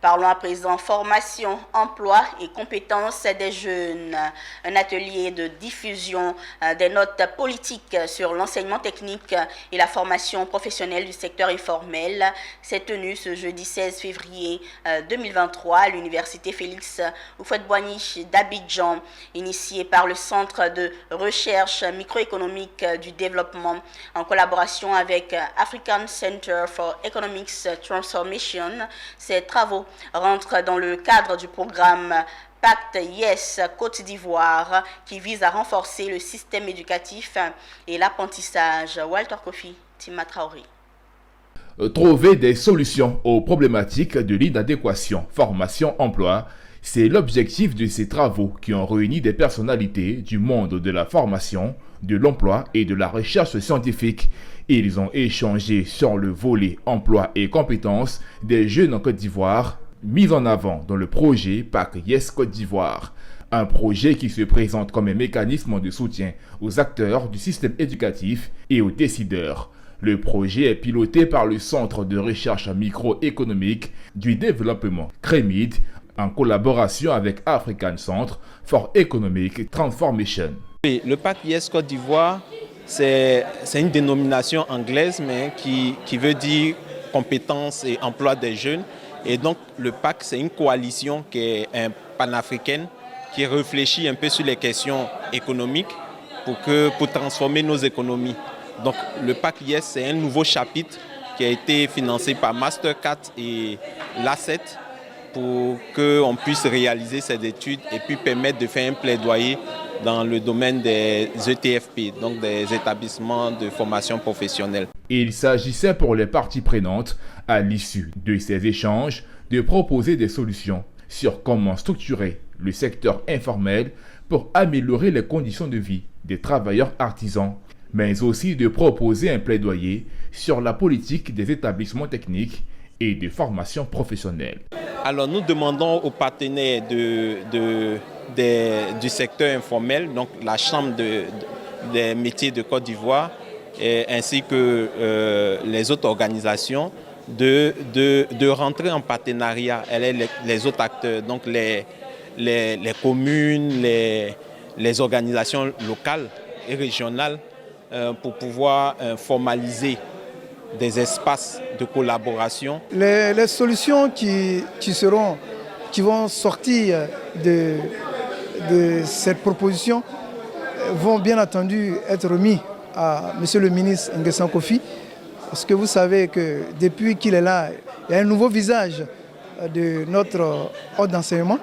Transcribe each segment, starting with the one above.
Parlons à présent formation, emploi et compétences des jeunes. Un atelier de diffusion des notes politiques sur l'enseignement technique et la formation professionnelle du secteur informel s'est tenu ce jeudi 16 février 2023 à l'université Félix Houphouët-Boigny d'Abidjan, initié par le Centre de recherche microéconomique du développement en collaboration avec African Center for Economic Transformation. Ces travaux rentre dans le cadre du programme Pacte Yes Côte d'Ivoire qui vise à renforcer le système éducatif et l'apprentissage. Walter Kofi, Tima Traoré. Trouver des solutions aux problématiques de l'inadéquation formation-emploi, c'est l'objectif de ces travaux qui ont réuni des personnalités du monde de la formation, de l'emploi et de la recherche scientifique. Ils ont échangé sur le volet emploi et compétences des jeunes en Côte d'Ivoire, mis en avant dans le projet Pacte Yes Côte d'Ivoire. Un projet qui se présente comme un mécanisme de soutien aux acteurs du système éducatif et aux décideurs. Le projet est piloté par le Centre de recherche microéconomique du développement CREMID en collaboration avec African Center for Economic Transformation. Oui, le Pacte Yes Côte d'Ivoire, c'est une dénomination anglaise mais qui veut dire compétences et emploi des jeunes. Et donc le PAC, c'est une coalition qui est panafricaine, qui réfléchit un peu sur les questions économiques pour transformer nos économies. Donc le PAC Yes, c'est un nouveau chapitre qui a été financé par Mastercard et l'Asset pour qu'on puisse réaliser ces études et puis permettre de faire un plaidoyer dans le domaine des ETFP, donc des établissements de formation professionnelle. Il s'agissait pour les parties prenantes, à l'issue de ces échanges, de proposer des solutions sur comment structurer le secteur informel pour améliorer les conditions de vie des travailleurs artisans, mais aussi de proposer un plaidoyer sur la politique des établissements techniques et de formation professionnelle. Alors nous demandons aux partenaires du secteur informel, donc la Chambre des métiers de Côte d'Ivoire, ainsi que les autres organisations, de rentrer en partenariat avec les autres acteurs, donc les communes, les organisations locales et régionales, pour pouvoir formaliser des espaces de collaboration. Les solutions qui vont sortir de cette proposition vont bien entendu être remises à M. le ministre Nguessan Kofi, parce que vous savez que depuis qu'il est là, il y a un nouveau visage de notre ordre d'enseignement.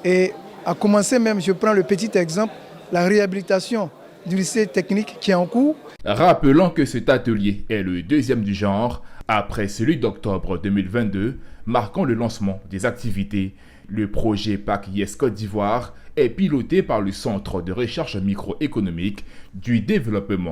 Et à commencer même, je prends le petit exemple, la réhabilitation du lycée technique qui est en cours. Rappelons que cet atelier est le deuxième du genre, après celui d'octobre 2022, marquant le lancement des activités. Le projet Pacte Yes Côte d'Ivoire est piloté par le Centre de recherche microéconomique du développement